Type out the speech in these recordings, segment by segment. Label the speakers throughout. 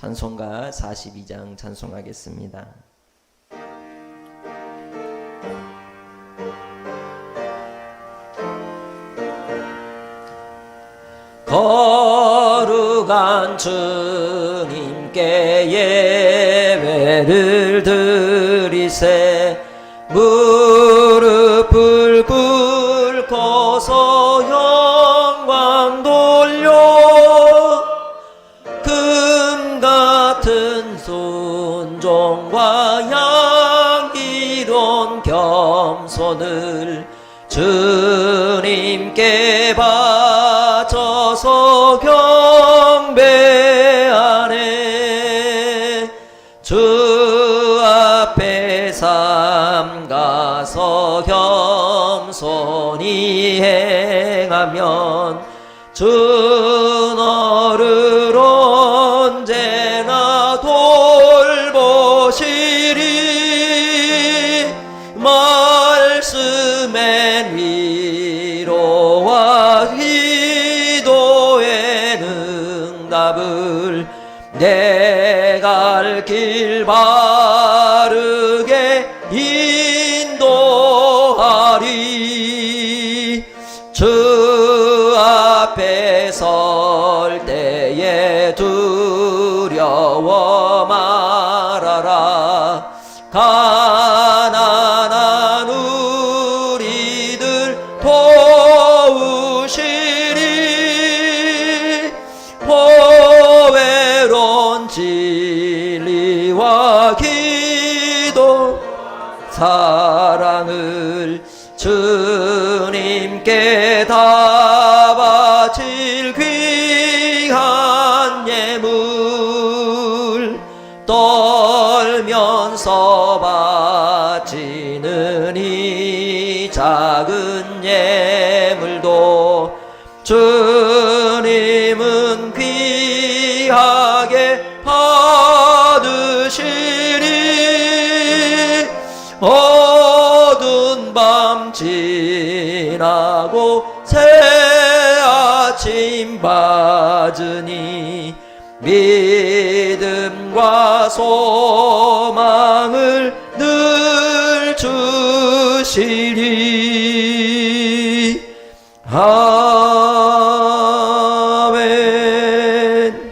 Speaker 1: 찬송가 42장 찬송하겠습니다. 거룩한 주님께 예배를 드리세 무릎을 꿇고서 영광 돌려 금 같은 순종과 양기로운 겸손을 주님께 바쳐서 경배하네. 주 앞에 삼가서 겸손히 행하면 주 너를 언제나 돌보시리. 말씀엔 위로와 기도의 응답을 내 갈 길 바르게 인도하리. 주 앞에 설 때에 두려워 말아라. 가난한 우리들 도우시리. 보배로운 진리와 기도 사랑을 주님께 다 바칠 귀한 예물 떨면서 바치는 이 작은 예물도 주님은 귀하게 받으시리. 어두운 밤 지나고 새 아침 받으니 믿음과 소망을 늘 주시리. 아멘.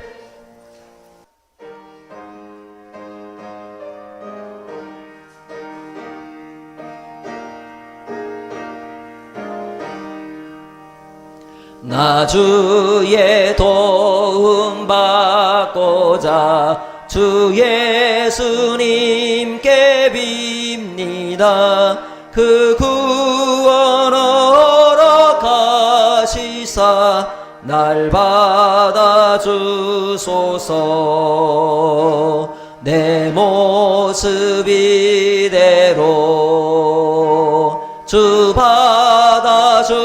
Speaker 1: 나 주의 도움 받고자 주 예수님께 빕니다. 그 구원 허락하시사 날 받아주소서. 내 모습 이대로 주 받아주소서.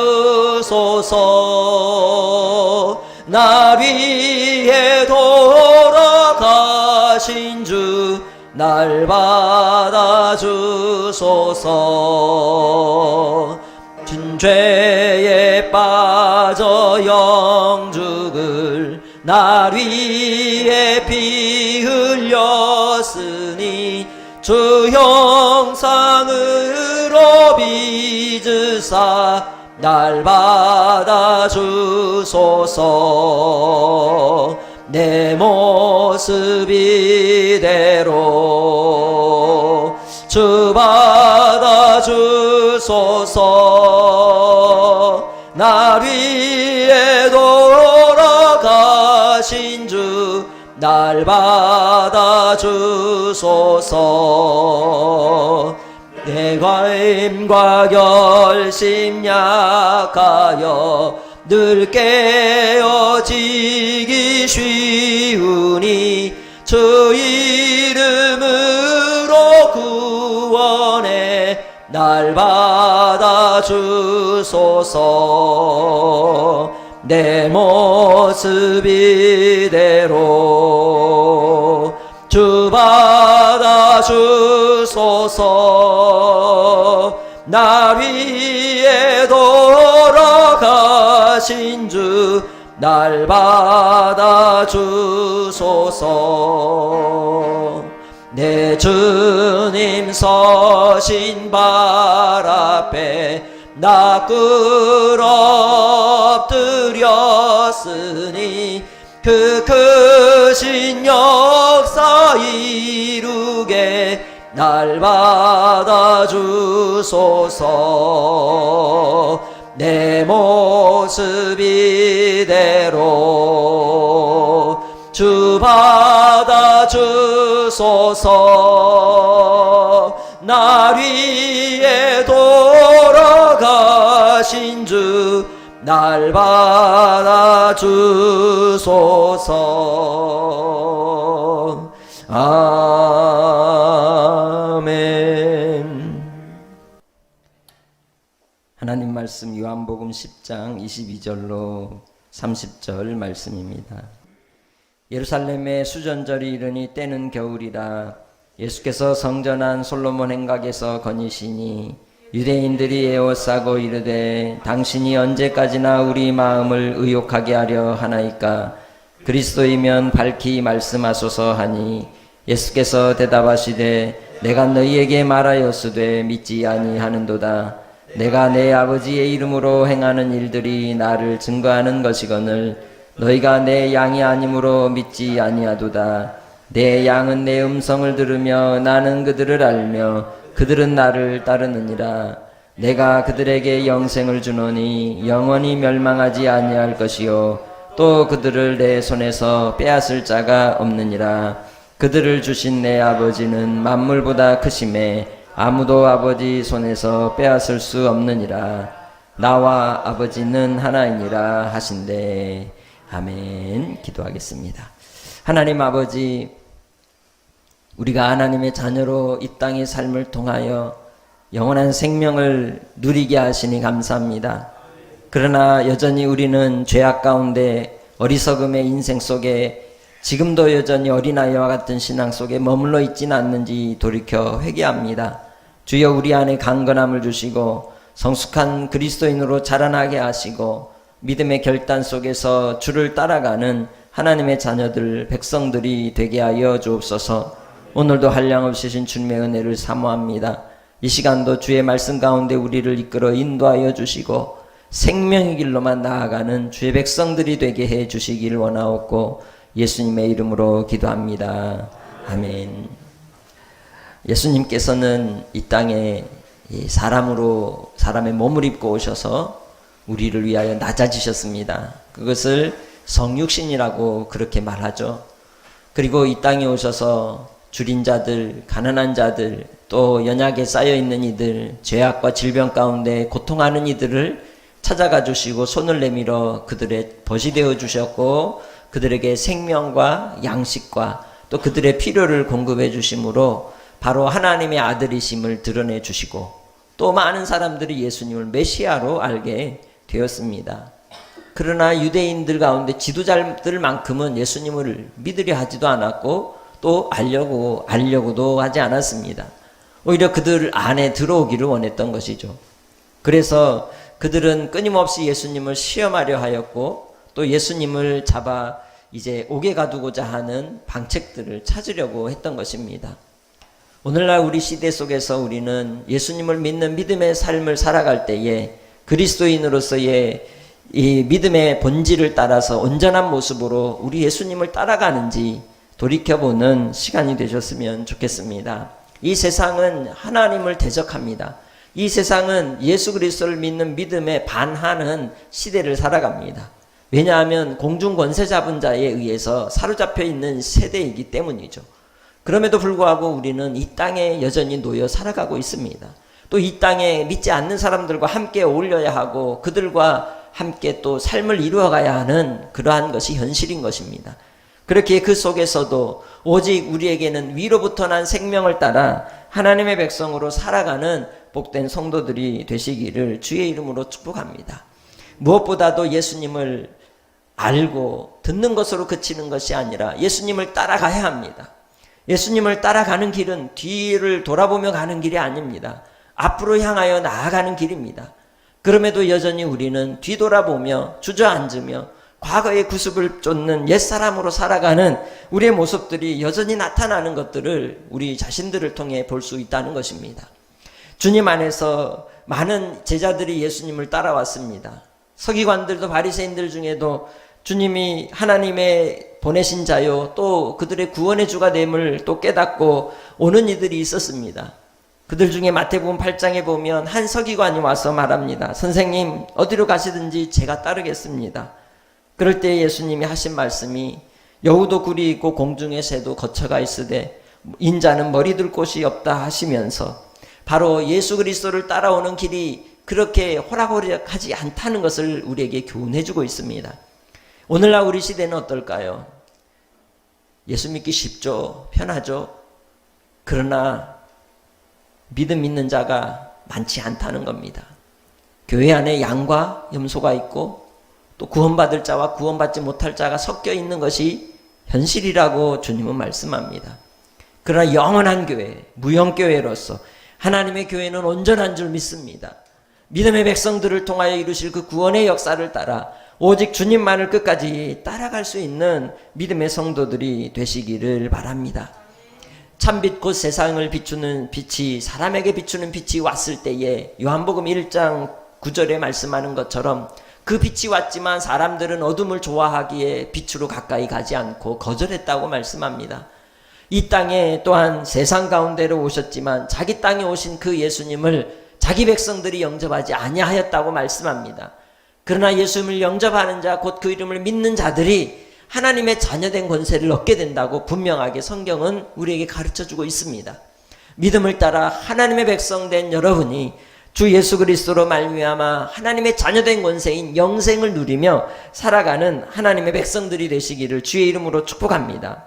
Speaker 1: 날 위해 돌아가신 주 날 받아주소서. 진 죄에 빠져 영죽을 날 위해 피 흘렸으니 주 형상으로 빚으사 날 받아주소서. 내 모습 이대로 주 받아주소서. 날 위해 돌아가신 주 날 받아주소서. 내 과임과 결심 약하여 늘 깨어지기 쉬우니 주 이름으로 구원해 날 받아주소서. 내 모습 이대로 주 받아주소서. 날 위해 돌아가신 주 날 받아주소서. 내 주님 서신 발 앞에 나 엎드렸으니 그 크신 역사 이루게 날 받아주소서. 내 모습 이대로 주 받아주소서. 날 위해 돌아가신 주 날 받아주소서. 아멘. 하나님 말씀 요한복음 10장 22절로 30절 말씀입니다. 예루살렘에 수전절이 이르니 때는 겨울이라. 예수께서 성전 안 솔로몬 행각에서 거니시니 유대인들이 에워싸고 이르되 당신이 언제까지나 우리 마음을 의욕하게 하려 하나이까. 그리스도이면 밝히 말씀하소서 하니 예수께서 대답하시되 내가 너희에게 말하였으되 믿지 아니하는도다. 내가 내 아버지의 이름으로 행하는 일들이 나를 증거하는 것이거늘 너희가 내 양이 아니므로 믿지 아니하도다. 내 양은 내 음성을 들으며 나는 그들을 알며 그들은 나를 따르느니라. 내가 그들에게 영생을 주노니 영원히 멸망하지 아니할 것이요 또 그들을 내 손에서 빼앗을 자가 없느니라. 그들을 주신 내 아버지는 만물보다 크심에 아무도 아버지 손에서 빼앗을 수 없느니라. 나와 아버지는 하나이니라 하신대. 아멘. 기도하겠습니다. 하나님 아버지, 우리가 하나님의 자녀로 이 땅의 삶을 통하여 영원한 생명을 누리게 하시니 감사합니다. 그러나 여전히 우리는 죄악 가운데 어리석음의 인생 속에 지금도 여전히 어린아이와 같은 신앙 속에 머물러 있지는 않는지 돌이켜 회개합니다. 주여 우리 안에 강건함을 주시고 성숙한 그리스도인으로 자라나게 하시고 믿음의 결단 속에서 주를 따라가는 하나님의 자녀들 백성들이 되게 하여 주옵소서. 오늘도 한량없이 신 주님의 은혜를 사모합니다. 이 시간도 주의 말씀 가운데 우리를 이끌어 인도하여 주시고 생명의 길로만 나아가는 주의 백성들이 되게 해 주시길 원하옵고 예수님의 이름으로 기도합니다. 아멘. 예수님께서는 이 땅에 사람의 몸을 입고 오셔서 우리를 위하여 낮아지셨습니다. 그것을 성육신이라고 그렇게 말하죠. 그리고 이 땅에 오셔서 줄인 자들, 가난한 자들, 또 연약에 쌓여있는 이들, 죄악과 질병 가운데 고통하는 이들을 찾아가 주시고 손을 내밀어 그들의 벗이 되어 주셨고 그들에게 생명과 양식과 또 그들의 필요를 공급해 주심으로 바로 하나님의 아들이심을 드러내 주시고 또 많은 사람들이 예수님을 메시아로 알게 되었습니다. 그러나 유대인들 가운데 지도자들만큼은 예수님을 믿으려 하지도 않았고 또 알려고도 하지 않았습니다. 오히려 그들 안에 들어오기를 원했던 것이죠. 그래서 그들은 끊임없이 예수님을 시험하려 하였고 또 예수님을 잡아 이제 옥에 가두고자 하는 방책들을 찾으려고 했던 것입니다. 오늘날 우리 시대 속에서 우리는 예수님을 믿는 믿음의 삶을 살아갈 때에 그리스도인으로서의 이 믿음의 본질을 따라서 온전한 모습으로 우리 예수님을 따라가는지 돌이켜보는 시간이 되셨으면 좋겠습니다. 이 세상은 하나님을 대적합니다. 이 세상은 예수 그리스도를 믿는 믿음에 반하는 시대를 살아갑니다. 왜냐하면 공중 권세 잡은 자에 의해서 사로잡혀 있는 세대이기 때문이죠. 그럼에도 불구하고 우리는 이 땅에 여전히 놓여 살아가고 있습니다. 또 이 땅에 믿지 않는 사람들과 함께 어울려야 하고 그들과 함께 또 삶을 이루어가야 하는 그러한 것이 현실인 것입니다. 그렇게 그 속에서도 오직 우리에게는 위로부터 난 생명을 따라 하나님의 백성으로 살아가는 복된 성도들이 되시기를 주의 이름으로 축복합니다. 무엇보다도 예수님을 알고 듣는 것으로 그치는 것이 아니라 예수님을 따라가야 합니다. 예수님을 따라가는 길은 뒤를 돌아보며 가는 길이 아닙니다. 앞으로 향하여 나아가는 길입니다. 그럼에도 여전히 우리는 뒤돌아보며 주저앉으며 과거의 구습을 쫓는 옛사람으로 살아가는 우리의 모습들이 여전히 나타나는 것들을 우리 자신들을 통해 볼 수 있다는 것입니다. 주님 안에서 많은 제자들이 예수님을 따라왔습니다. 서기관들도 바리새인들 중에도 주님이 하나님의 보내신 자요 또 그들의 구원의 주가 됨을 또 깨닫고 오는 이들이 있었습니다. 그들 중에 마태복음 8장에 보면 한 서기관이 와서 말합니다. 선생님, 어디로 가시든지 제가 따르겠습니다. 그럴 때 예수님이 하신 말씀이 여우도 굴이 있고 공중의 새도 거처가 있으되 인자는 머리 둘 곳이 없다 하시면서 바로 예수 그리스도를 따라오는 길이 그렇게 호락호락하지 않다는 것을 우리에게 교훈해 주고 있습니다. 오늘날 우리 시대는 어떨까요? 예수 믿기 쉽죠. 편하죠. 그러나 믿음 있는 자가 많지 않다는 겁니다. 교회 안에 양과 염소가 있고 또 구원받을 자와 구원받지 못할 자가 섞여 있는 것이 현실이라고 주님은 말씀합니다. 그러나 영원한 교회, 무형교회로서 하나님의 교회는 온전한 줄 믿습니다. 믿음의 백성들을 통하여 이루실 그 구원의 역사를 따라 오직 주님만을 끝까지 따라갈 수 있는 믿음의 성도들이 되시기를 바랍니다. 참빛 곧 세상을 비추는 빛이 사람에게 비추는 빛이 왔을 때에 요한복음 1장 9절에 말씀하는 것처럼 그 빛이 왔지만 사람들은 어둠을 좋아하기에 빛으로 가까이 가지 않고 거절했다고 말씀합니다. 이 땅에 또한 세상 가운데로 오셨지만 자기 땅에 오신 그 예수님을 자기 백성들이 영접하지 아니하였다고 말씀합니다. 그러나 예수님을 영접하는 자 곧 그 이름을 믿는 자들이 하나님의 자녀된 권세를 얻게 된다고 분명하게 성경은 우리에게 가르쳐주고 있습니다. 믿음을 따라 하나님의 백성된 여러분이 주 예수 그리스도로 말미암아 하나님의 자녀된 권세인 영생을 누리며 살아가는 하나님의 백성들이 되시기를 주의 이름으로 축복합니다.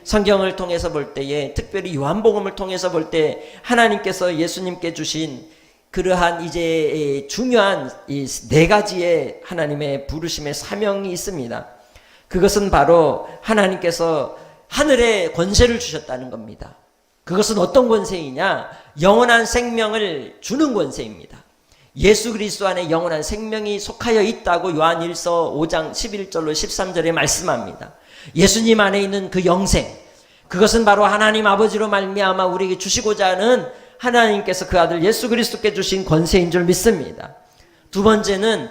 Speaker 1: 성경을 통해서 볼 때에 특별히 요한복음을 통해서 볼 때 하나님께서 예수님께 주신 그러한 이제 중요한 이 네 가지의 하나님의 부르심의 사명이 있습니다. 그것은 바로 하나님께서 하늘에 권세를 주셨다는 겁니다. 그것은 어떤 권세이냐? 영원한 생명을 주는 권세입니다. 예수 그리스도 안에 영원한 생명이 속하여 있다고 요한 1서 5장 11절로 13절에 말씀합니다. 예수님 안에 있는 그 영생, 그것은 바로 하나님 아버지로 말미암아 우리에게 주시고자 하는 하나님께서 그 아들 예수 그리스도께 주신 권세인 줄 믿습니다. 두 번째는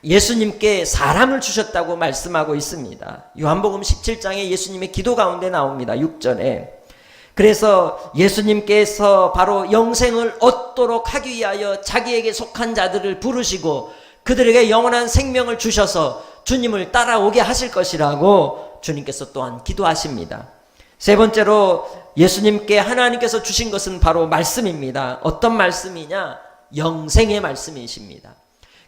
Speaker 1: 예수님께 사람을 주셨다고 말씀하고 있습니다. 요한복음 17장에 예수님의 기도 가운데 나옵니다. 6절에. 그래서 예수님께서 바로 영생을 얻도록 하기 위하여 자기에게 속한 자들을 부르시고 그들에게 영원한 생명을 주셔서 주님을 따라오게 하실 것이라고 주님께서 또한 기도하십니다. 세 번째로 예수님께 하나님께서 주신 것은 바로 말씀입니다. 어떤 말씀이냐? 영생의 말씀이십니다.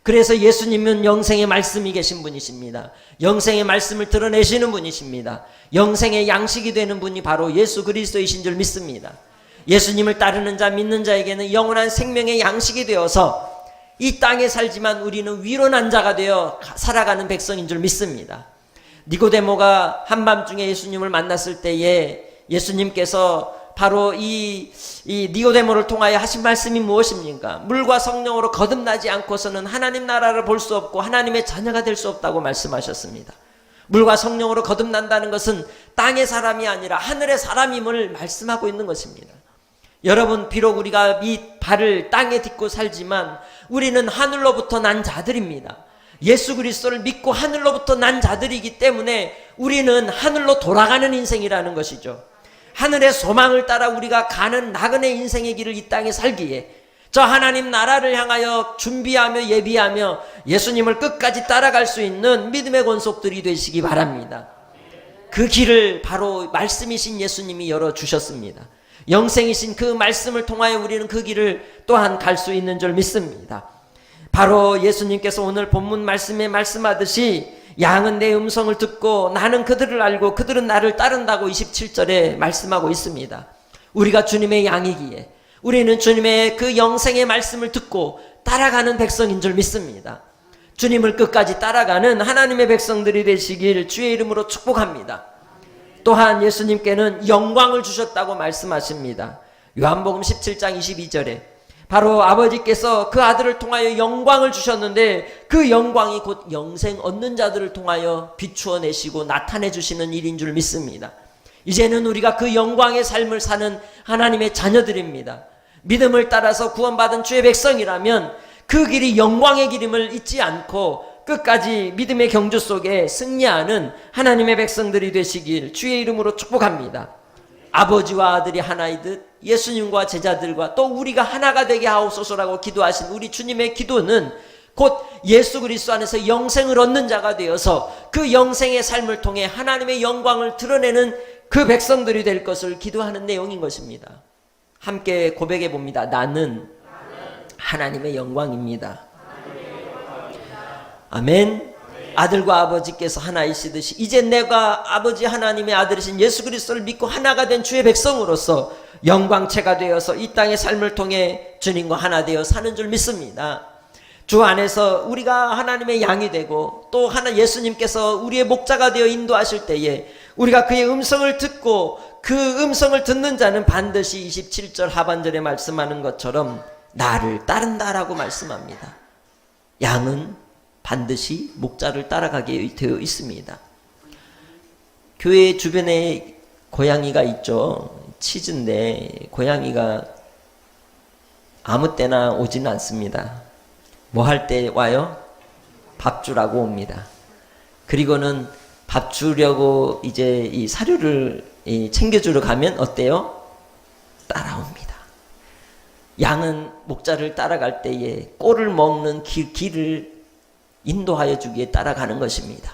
Speaker 1: 그래서 예수님은 영생의 말씀이 계신 분이십니다. 영생의 말씀을 드러내시는 분이십니다. 영생의 양식이 되는 분이 바로 예수 그리스도이신 줄 믿습니다. 예수님을 따르는 자, 믿는 자에게는 영원한 생명의 양식이 되어서 이 땅에 살지만 우리는 위로 난 자가 되어 살아가는 백성인 줄 믿습니다. 니고데모가 한밤중에 예수님을 만났을 때에 예수님께서 바로 이 니고데모를 통하여 하신 말씀이 무엇입니까? 물과 성령으로 거듭나지 않고서는 하나님 나라를 볼 수 없고 하나님의 자녀가 될 수 없다고 말씀하셨습니다. 물과 성령으로 거듭난다는 것은 땅의 사람이 아니라 하늘의 사람임을 말씀하고 있는 것입니다. 여러분, 비록 우리가 이 발을 땅에 딛고 살지만 우리는 하늘로부터 난 자들입니다. 예수 그리스도를 믿고 하늘로부터 난 자들이기 때문에 우리는 하늘로 돌아가는 인생이라는 것이죠. 하늘의 소망을 따라 우리가 가는 나그네 인생의 길을 이 땅에 살기에 저 하나님 나라를 향하여 준비하며 예비하며 예수님을 끝까지 따라갈 수 있는 믿음의 권속들이 되시기 바랍니다. 그 길을 바로 말씀이신 예수님이 열어주셨습니다. 영생이신 그 말씀을 통하여 우리는 그 길을 또한 갈 수 있는 줄 믿습니다. 바로 예수님께서 오늘 본문 말씀에 말씀하듯이 양은 내 음성을 듣고 나는 그들을 알고 그들은 나를 따른다고 27절에 말씀하고 있습니다. 우리가 주님의 양이기에 우리는 주님의 그 영생의 말씀을 듣고 따라가는 백성인 줄 믿습니다. 주님을 끝까지 따라가는 하나님의 백성들이 되시길 주의 이름으로 축복합니다. 또한 예수님께는 영광을 주셨다고 말씀하십니다. 요한복음 17장 22절에 바로 아버지께서 그 아들을 통하여 영광을 주셨는데 그 영광이 곧 영생 얻는 자들을 통하여 비추어 내시고 나타내 주시는 일인 줄 믿습니다. 이제는 우리가 그 영광의 삶을 사는 하나님의 자녀들입니다. 믿음을 따라서 구원받은 주의 백성이라면 그 길이 영광의 길임을 잊지 않고 끝까지 믿음의 경주 속에 승리하는 하나님의 백성들이 되시길 주의 이름으로 축복합니다. 아버지와 아들이 하나이듯 예수님과 제자들과 또 우리가 하나가 되게 하옵소서라고 기도하신 우리 주님의 기도는 곧 예수 그리스도 안에서 영생을 얻는 자가 되어서 그 영생의 삶을 통해 하나님의 영광을 드러내는 그 백성들이 될 것을 기도하는 내용인 것입니다. 함께 고백해 봅니다. 나는 하나님의 영광입니다. 아멘. 아들과 아버지께서 하나이시듯이 이제 내가 아버지 하나님의 아들이신 예수 그리스도를 믿고 하나가 된 주의 백성으로서 영광체가 되어서 이 땅의 삶을 통해 주님과 하나 되어 사는 줄 믿습니다. 주 안에서 우리가 하나님의 양이 되고 또 예수님께서 우리의 목자가 되어 인도하실 때에 우리가 그의 음성을 듣고 그 음성을 듣는 자는 반드시 27절 하반절에 말씀하는 것처럼 나를 따른다라고 말씀합니다. 양은 반드시 목자를 따라가게 되어 있습니다. 교회 주변에 고양이가 있죠. 치즈인데 고양이가 아무 때나 오지는 않습니다. 뭐 할 때 와요? 밥 주라고 옵니다. 그리고는 밥 주려고 이제 이 사료를 챙겨주러 가면 어때요? 따라옵니다. 양은 목자를 따라갈 때에 꼴을 먹는 길을 인도하여 주기에 따라가는 것입니다.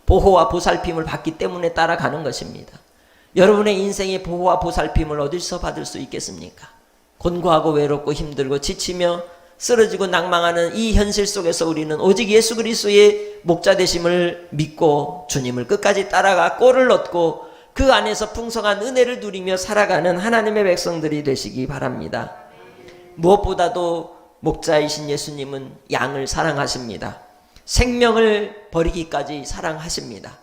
Speaker 1: 보호와 보살핌을 받기 때문에 따라가는 것입니다. 여러분의 인생의 보호와 보살핌을 어디서 받을 수 있겠습니까? 곤고하고 외롭고 힘들고 지치며 쓰러지고 낭망하는 이 현실 속에서 우리는 오직 예수 그리스도의 목자 되심을 믿고 주님을 끝까지 따라가 꼴을 얻고 그 안에서 풍성한 은혜를 누리며 살아가는 하나님의 백성들이 되시기 바랍니다. 무엇보다도 목자이신 예수님은 양을 사랑하십니다. 생명을 버리기까지 사랑하십니다.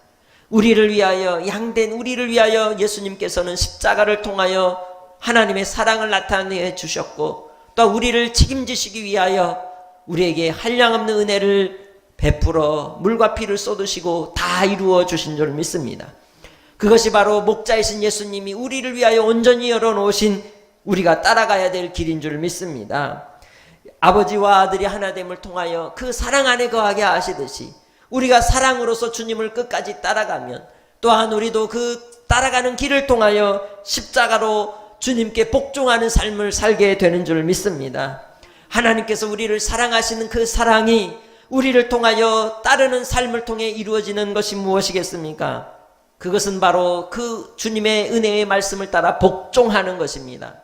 Speaker 1: 우리를 위하여 양된 우리를 위하여 예수님께서는 십자가를 통하여 하나님의 사랑을 나타내 주셨고 또 우리를 책임지시기 위하여 우리에게 한량없는 은혜를 베풀어 물과 피를 쏟으시고 다 이루어 주신 줄 믿습니다. 그것이 바로 목자이신 예수님이 우리를 위하여 온전히 열어놓으신 우리가 따라가야 될 길인 줄 믿습니다. 아버지와 아들이 하나됨을 통하여 그 사랑 안에 거하게 하시듯이 우리가 사랑으로서 주님을 끝까지 따라가면 또한 우리도 그 따라가는 길을 통하여 십자가로 주님께 복종하는 삶을 살게 되는 줄 믿습니다. 하나님께서 우리를 사랑하시는 그 사랑이 우리를 통하여 따르는 삶을 통해 이루어지는 것이 무엇이겠습니까? 그것은 바로 그 주님의 은혜의 말씀을 따라 복종하는 것입니다.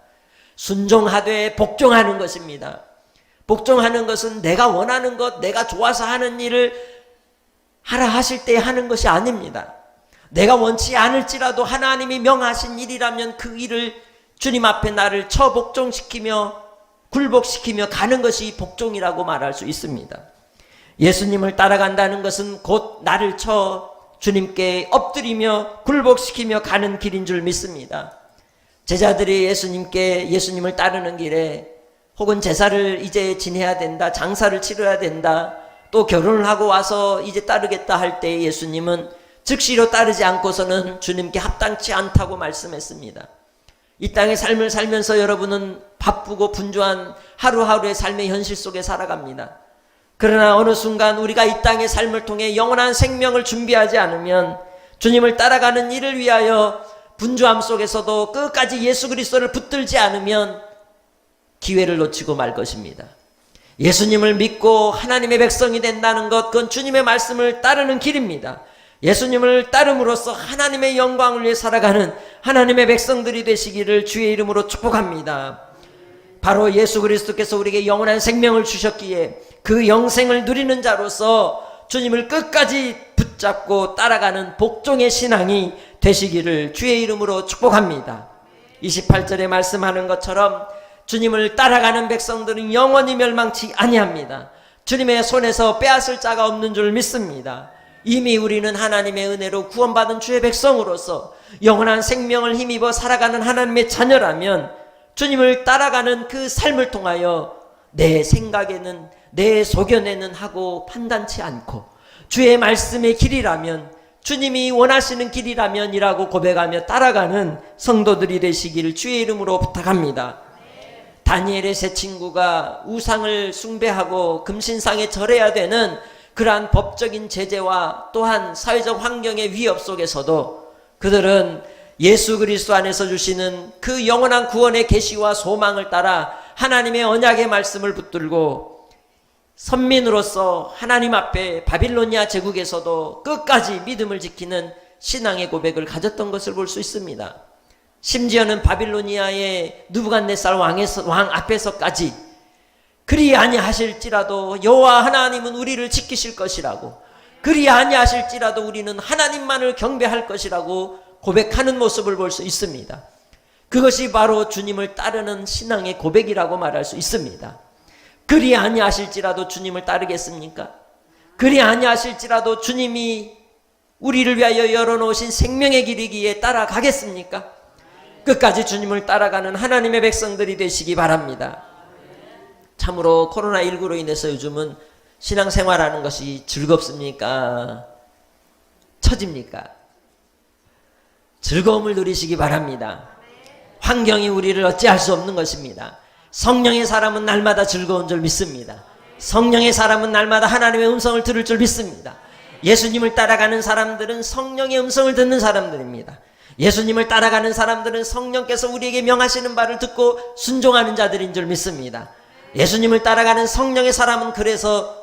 Speaker 1: 순종하되 복종하는 것입니다. 복종하는 것은 내가 원하는 것, 내가 좋아서 하는 일을 하라 하실 때 하는 것이 아닙니다. 내가 원치 않을지라도 하나님이 명하신 일이라면 그 일을 주님 앞에 나를 처복종시키며 굴복시키며 가는 것이 복종이라고 말할 수 있습니다. 예수님을 따라간다는 것은 곧 나를 주님께 엎드리며 굴복시키며 가는 길인 줄 믿습니다. 제자들이 예수님을 따르는 길에 혹은 제사를 이제 지내야 된다, 장사를 치러야 된다, 또 결혼을 하고 와서 이제 따르겠다 할 때 예수님은 즉시로 따르지 않고서는 주님께 합당치 않다고 말씀했습니다. 이 땅의 삶을 살면서 여러분은 바쁘고 분주한 하루하루의 삶의 현실 속에 살아갑니다. 그러나 어느 순간 우리가 이 땅의 삶을 통해 영원한 생명을 준비하지 않으면 주님을 따라가는 일을 위하여 분주함 속에서도 끝까지 예수 그리스도를 붙들지 않으면 기회를 놓치고 말 것입니다. 예수님을 믿고 하나님의 백성이 된다는 것, 그건 주님의 말씀을 따르는 길입니다. 예수님을 따름으로써 하나님의 영광을 위해 살아가는 하나님의 백성들이 되시기를 주의 이름으로 축복합니다. 바로 예수 그리스도께서 우리에게 영원한 생명을 주셨기에 그 영생을 누리는 자로서 주님을 끝까지 붙잡고 따라가는 복종의 신앙이 되시기를 주의 이름으로 축복합니다. 28절에 말씀하는 것처럼 주님을 따라가는 백성들은 영원히 멸망치 아니합니다. 주님의 손에서 빼앗을 자가 없는 줄 믿습니다. 이미 우리는 하나님의 은혜로 구원받은 주의 백성으로서 영원한 생명을 힘입어 살아가는 하나님의 자녀라면 주님을 따라가는 그 삶을 통하여 내 생각에는, 내 소견에는 하고 판단치 않고 주의 말씀의 길이라면, 주님이 원하시는 길이라면 이라고 고백하며 따라가는 성도들이 되시기를 주의 이름으로 부탁합니다. 다니엘의 세 친구가 우상을 숭배하고 금신상에 절해야 되는 그러한 법적인 제재와 또한 사회적 환경의 위협 속에서도 그들은 예수 그리스도 안에서 주시는 그 영원한 구원의 계시와 소망을 따라 하나님의 언약의 말씀을 붙들고 선민으로서 하나님 앞에 바빌로니아 제국에서도 끝까지 믿음을 지키는 신앙의 고백을 가졌던 것을 볼 수 있습니다. 심지어는 바빌로니아의 느부갓네살 왕 앞에서까지 그리 아니하실지라도 여호와 하나님은 우리를 지키실 것이라고, 그리 아니하실지라도 우리는 하나님만을 경배할 것이라고 고백하는 모습을 볼 수 있습니다. 그것이 바로 주님을 따르는 신앙의 고백이라고 말할 수 있습니다. 그리 아니하실지라도 주님을 따르겠습니까? 그리 아니하실지라도 주님이 우리를 위하여 열어놓으신 생명의 길이기에 따라가겠습니까? 끝까지 주님을 따라가는 하나님의 백성들이 되시기 바랍니다. 참으로 코로나19로 인해서 요즘은 신앙생활하는 것이 즐겁습니까? 처집니까? 즐거움을 누리시기 바랍니다. 환경이 우리를 어찌할 수 없는 것입니다. 성령의 사람은 날마다 즐거운 줄 믿습니다. 성령의 사람은 날마다 하나님의 음성을 들을 줄 믿습니다. 예수님을 따라가는 사람들은 성령의 음성을 듣는 사람들입니다. 예수님을 따라가는 사람들은 성령께서 우리에게 명하시는 바를 듣고 순종하는 자들인 줄 믿습니다. 예수님을 따라가는 성령의 사람은 그래서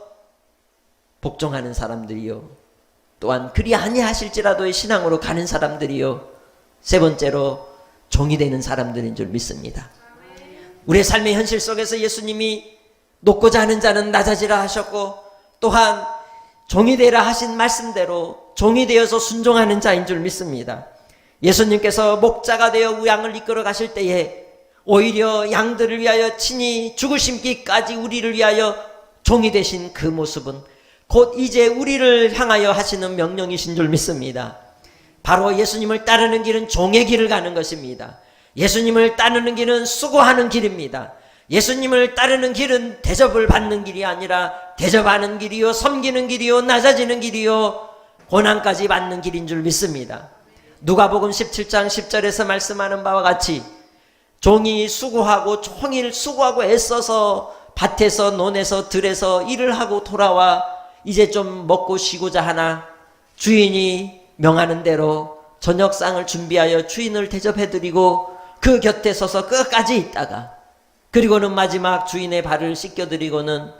Speaker 1: 복종하는 사람들이요, 또한 그리 아니하실지라도의 신앙으로 가는 사람들이요, 세 번째로 종이 되는 사람들인 줄 믿습니다. 우리의 삶의 현실 속에서 예수님이 높고자 하는 자는 낮아지라 하셨고, 또한 종이 되라 하신 말씀대로 종이 되어서 순종하는 자인 줄 믿습니다. 예수님께서 목자가 되어 양을 이끌어 가실 때에 오히려 양들을 위하여 친히 죽으심기까지 우리를 위하여 종이 되신 그 모습은 곧 이제 우리를 향하여 하시는 명령이신 줄 믿습니다. 바로 예수님을 따르는 길은 종의 길을 가는 것입니다. 예수님을 따르는 길은 수고하는 길입니다. 예수님을 따르는 길은 대접을 받는 길이 아니라 대접하는 길이요, 섬기는 길이요, 낮아지는 길이요, 고난까지 받는 길인 줄 믿습니다. 누가복음 17장 10절에서 말씀하는 바와 같이 종이 수고하고 종일 수고하고 애써서 밭에서 논에서 들에서 일을 하고 돌아와 이제 좀 먹고 쉬고자 하나 주인이 명하는 대로 저녁상을 준비하여 주인을 대접해드리고 그 곁에 서서 끝까지 있다가 그리고는 마지막 주인의 발을 씻겨드리고는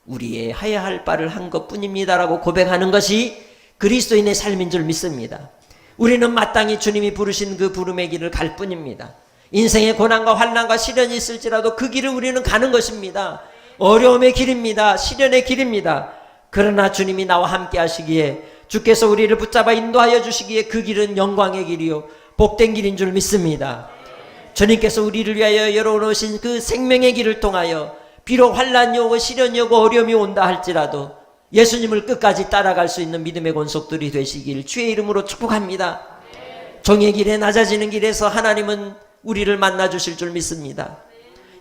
Speaker 1: 우리의 해야 할 바를 한 것뿐입니다라고 고백하는 것이 그리스도인의 삶인 줄 믿습니다. 우리는 마땅히 주님이 부르신 그 부름의 길을 갈 뿐입니다. 인생의 고난과 환난과 시련이 있을지라도 그 길을 우리는 가는 것입니다. 어려움의 길입니다. 시련의 길입니다. 그러나 주님이 나와 함께 하시기에, 주께서 우리를 붙잡아 인도하여 주시기에 그 길은 영광의 길이요 복된 길인 줄 믿습니다. 주님께서 우리를 위하여 열어놓으신 그 생명의 길을 통하여 비록 환난이 오고 시련이 오고 어려움이 온다 할지라도 예수님을 끝까지 따라갈 수 있는 믿음의 권속들이 되시길 주의 이름으로 축복합니다. 종의 길에 낮아지는 길에서 하나님은 우리를 만나 주실 줄 믿습니다.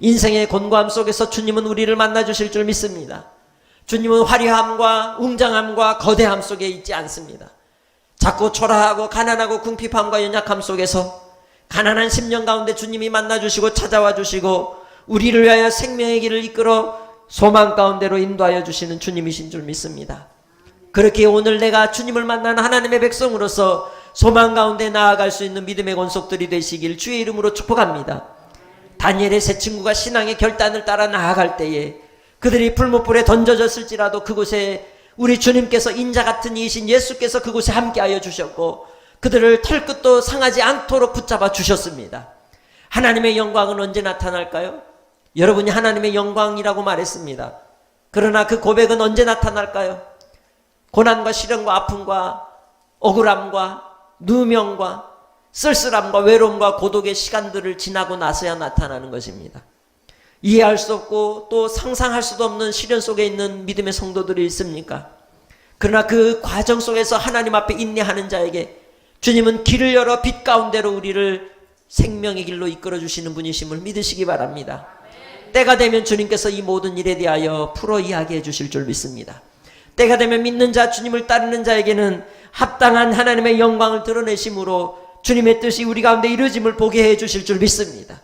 Speaker 1: 인생의 곤고함 속에서 주님은 우리를 만나 주실 줄 믿습니다. 주님은 화려함과 웅장함과 거대함 속에 있지 않습니다. 작고 초라하고 가난하고 궁핍함과 연약함 속에서 가난한 심령 가운데 주님이 만나 주시고 찾아와 주시고 우리를 위하여 생명의 길을 이끌어 소망 가운데로 인도하여 주시는 주님이신 줄 믿습니다. 그렇게 오늘 내가 주님을 만나는 하나님의 백성으로서 소망 가운데 나아갈 수 있는 믿음의 권속들이 되시길 주의 이름으로 축복합니다. 다니엘의 세 친구가 신앙의 결단을 따라 나아갈 때에 그들이 풀무불에 던져졌을지라도 그곳에 우리 주님께서 인자 같은 이이신 예수께서 그곳에 함께하여 주셨고 그들을 털끝도 상하지 않도록 붙잡아 주셨습니다. 하나님의 영광은 언제 나타날까요? 여러분이 하나님의 영광이라고 말했습니다. 그러나 그 고백은 언제 나타날까요? 고난과 시련과 아픔과 억울함과 누명과 쓸쓸함과 외로움과 고독의 시간들을 지나고 나서야 나타나는 것입니다. 이해할 수 없고 또 상상할 수도 없는 시련 속에 있는 믿음의 성도들이 있습니까? 그러나 그 과정 속에서 하나님 앞에 인내하는 자에게 주님은 길을 열어 빛 가운데로 우리를 생명의 길로 이끌어 주시는 분이심을 믿으시기 바랍니다. 때가 되면 주님께서 이 모든 일에 대하여 풀어 이야기해 주실 줄 믿습니다. 때가 되면 믿는 자, 주님을 따르는 자에게는 합당한 하나님의 영광을 드러내심으로 주님의 뜻이 우리 가운데 이루어짐을 보게 해 주실 줄 믿습니다.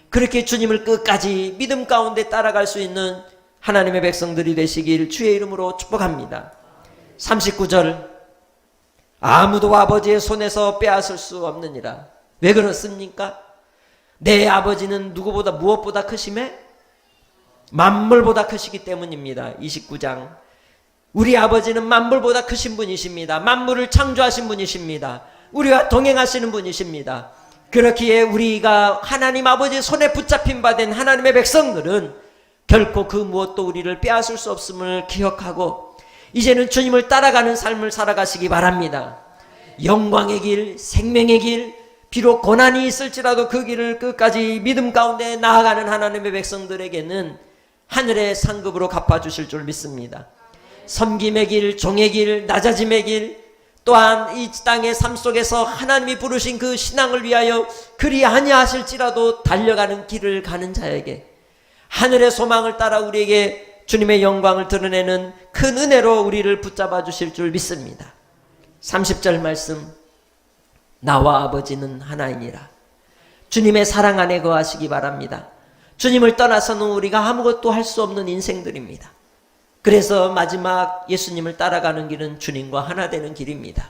Speaker 1: 그렇게 주님을 끝까지 믿음 가운데 따라갈 수 있는 하나님의 백성들이 되시길 주의 이름으로 축복합니다. 39절, 아무도 아버지의 손에서 빼앗을 수 없느니라. 왜 그렇습니까? 내 아버지는 누구보다 무엇보다 크심에? 만물보다 크시기 때문입니다. 29장, 우리 아버지는 만물보다 크신 분이십니다. 만물을 창조하신 분이십니다. 우리와 동행하시는 분이십니다. 그렇기에 우리가 하나님 아버지의 손에 붙잡힌 바 된 하나님의 백성들은 결코 그 무엇도 우리를 빼앗을 수 없음을 기억하고 이제는 주님을 따라가는 삶을 살아가시기 바랍니다. 영광의 길, 생명의 길, 비록 고난이 있을지라도 그 길을 끝까지 믿음 가운데 나아가는 하나님의 백성들에게는 하늘의 상급으로 갚아주실 줄 믿습니다. 섬김의 길, 종의 길, 낮아짐의 길, 또한 이 땅의 삶 속에서 하나님이 부르신 그 신앙을 위하여 그리 아니하실지라도 달려가는 길을 가는 자에게 하늘의 소망을 따라 우리에게 주님의 영광을 드러내는 큰 은혜로 우리를 붙잡아 주실 줄 믿습니다. 30절 말씀, 나와 아버지는 하나이니라. 주님의 사랑 안에 거하시기 바랍니다. 주님을 떠나서는 우리가 아무것도 할 수 없는 인생들입니다. 그래서 마지막 예수님을 따라가는 길은 주님과 하나 되는 길입니다.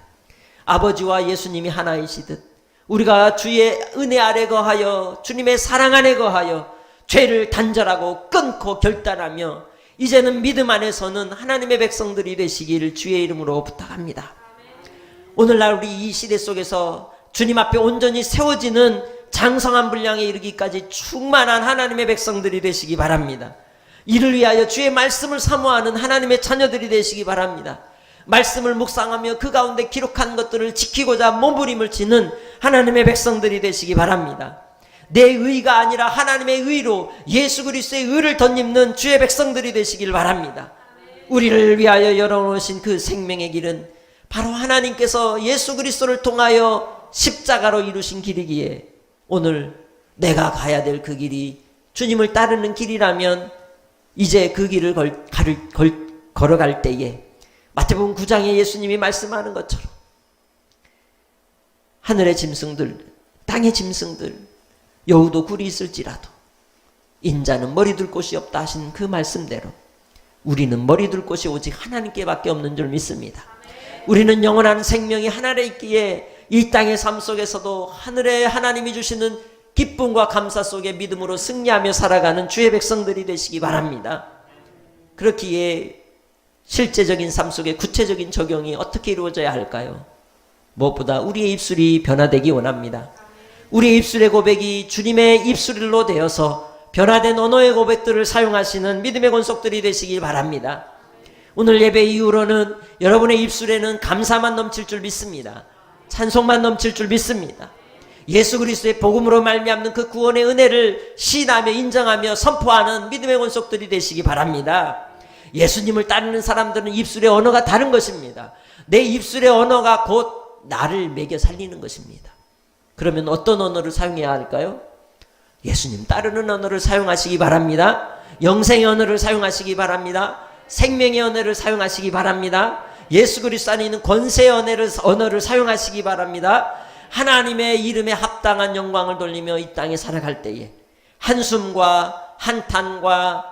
Speaker 1: 아버지와 예수님이 하나이시듯 우리가 주의 은혜 아래 거하여 주님의 사랑 안에 거하여 죄를 단절하고 끊고 결단하며 이제는 믿음 안에서는 하나님의 백성들이 되시기를 주의 이름으로 부탁합니다. 오늘날 우리 이 시대 속에서 주님 앞에 온전히 세워지는 장성한 분량에 이르기까지 충만한 하나님의 백성들이 되시기 바랍니다. 이를 위하여 주의 말씀을 사모하는 하나님의 자녀들이 되시기 바랍니다. 말씀을 묵상하며 그 가운데 기록한 것들을 지키고자 몸부림을 치는 하나님의 백성들이 되시기 바랍니다. 내 의가 아니라 하나님의 의로 예수 그리스도의 의를 덧입는 주의 백성들이 되시길 바랍니다. 우리를 위하여 열어놓으신 그 생명의 길은 바로 하나님께서 예수 그리스도를 통하여 십자가로 이루신 길이기에 오늘 내가 가야 될 그 길이 주님을 따르는 길이라면 이제 그 길을 걸어갈 때에 마태복음 9장에 예수님이 말씀하는 것처럼 하늘의 짐승들, 땅의 짐승들, 여우도 굴이 있을지라도 인자는 머리 둘 곳이 없다 하신 그 말씀대로 우리는 머리 둘 곳이 오직 하나님께밖에 없는 줄 믿습니다. 우리는 영원한 생명이 하늘에 있기에 이 땅의 삶 속에서도 하늘에 하나님이 주시는 기쁨과 감사 속에 믿음으로 승리하며 살아가는 주의 백성들이 되시기 바랍니다. 그렇기에 실제적인 삶 속에 구체적인 적용이 어떻게 이루어져야 할까요? 무엇보다 우리의 입술이 변화되기 원합니다. 우리의 입술의 고백이 주님의 입술로 되어서 변화된 언어의 고백들을 사용하시는 믿음의 권속들이 되시기 바랍니다. 오늘 예배 이후로는 여러분의 입술에는 감사만 넘칠 줄 믿습니다. 찬송만 넘칠 줄 믿습니다. 예수 그리스도의 복음으로 말미암는 그 구원의 은혜를 시인하며 인정하며 선포하는 믿음의 권속들이 되시기 바랍니다. 예수님을 따르는 사람들은 입술의 언어가 다른 것입니다. 내 입술의 언어가 곧 나를 먹여 살리는 것입니다. 그러면 어떤 언어를 사용해야 할까요? 예수님 따르는 언어를 사용하시기 바랍니다. 영생의 언어를 사용하시기 바랍니다. 생명의 언어를 사용하시기 바랍니다. 예수 그리스도 안에 있는 권세의 언어를 사용하시기 바랍니다. 하나님의 이름에 합당한 영광을 돌리며 이 땅에 살아갈 때에 한숨과 한탄과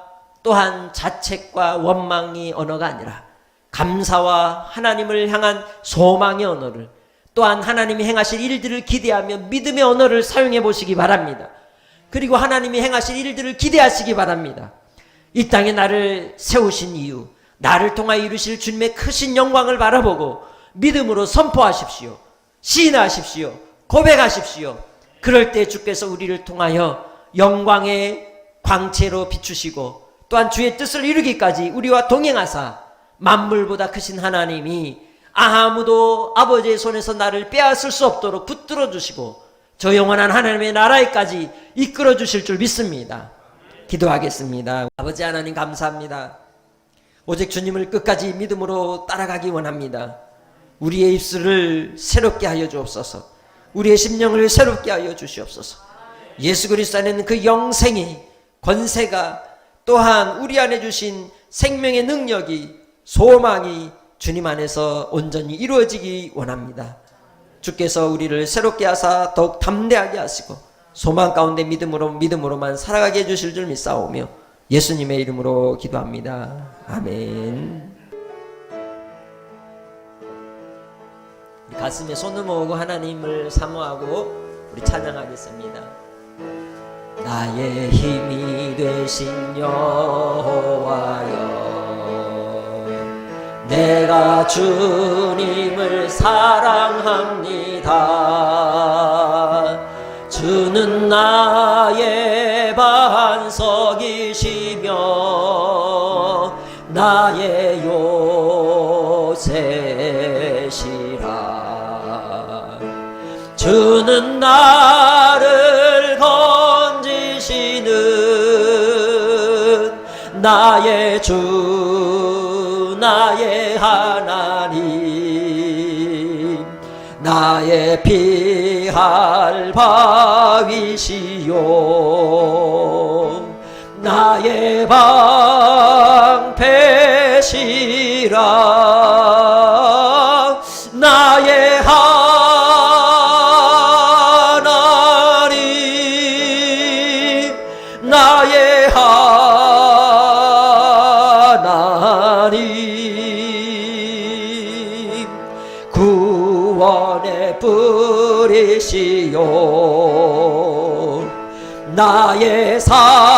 Speaker 1: 또한 자책과 원망이 언어가 아니라 감사와 하나님을 향한 소망의 언어를 또한 하나님이 행하실 일들을 기대하며 믿음의 언어를 사용해 보시기 바랍니다. 그리고 하나님이 행하실 일들을 기대하시기 바랍니다. 이 땅에 나를 세우신 이유, 나를 통하여 이루실 주님의 크신 영광을 바라보고 믿음으로 선포하십시오. 시인하십시오. 고백하십시오. 그럴 때 주께서 우리를 통하여 영광의 광채로 비추시고 또한 주의 뜻을 이루기까지 우리와 동행하사 만물보다 크신 하나님이 아무도 아버지의 손에서 나를 빼앗을 수 없도록 붙들어 주시고 저 영원한 하나님의 나라에까지 이끌어 주실 줄 믿습니다. 기도하겠습니다. 아버지 하나님 감사합니다. 오직 주님을 끝까지 믿음으로 따라가기 원합니다. 우리의 입술을 새롭게 하여 주옵소서. 우리의 심령을 새롭게 하여 주시옵소서. 예수 그리스도 안에는 그 영생이, 권세가, 또한 우리 안에 주신 생명의 능력이, 소망이 주님 안에서 온전히 이루어지기 원합니다. 주께서 우리를 새롭게 하사 더욱 담대하게 하시고 소망 가운데 믿음으로만 살아가게 해주실 줄 믿사오며 예수님의 이름으로 기도합니다. 아멘. 가슴에 손을 모으고 하나님을 사모하고 우리 찬양하겠습니다. 나의 힘이 되신 여호와여, 내가 주님을 사랑합니다. 주는 나의 반석이시며 나의 요새시라. 주는 나를 건지시는 나의 주, 나의 하나님, 나의 피할 바위시요 나의 방패시라. 나의 하나님, 나의 하나님, 구원의 뿌리시요 나의 산성이라.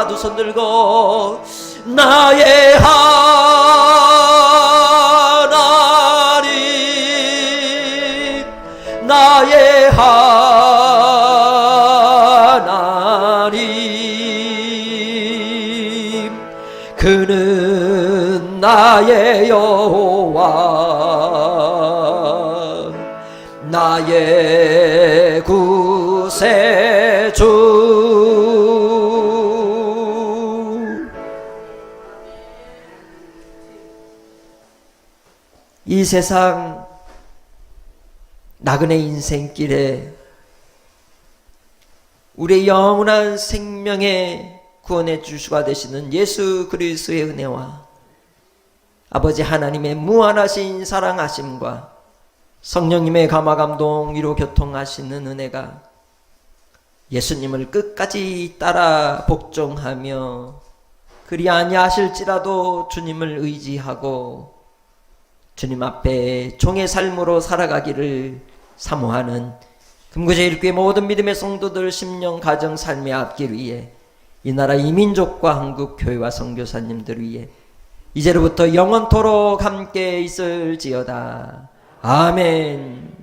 Speaker 1: 두 손 들고 나의 하나님, 나의 하나님, 그는 나의 여호와, 나의 구세주. 이 세상 나그네 인생길에 우리의 영원한 생명의 구원의 주주가 되시는 예수 그리스도의 은혜와 아버지 하나님의 무한하신 사랑하심과 성령님의 감화감동 위로 교통하시는 은혜가 예수님을 끝까지 따라 복종하며 그리 아니하실지라도 주님을 의지하고 주님 앞에 종의 삶으로 살아가기를 사모하는 금구제일교회 모든 믿음의 성도들 심령 가정 삶의 앞길 위해 이 나라 이민족과 한국 교회와 선교사님들 위해 이제로부터 영원토록 함께 있을지어다. 아멘.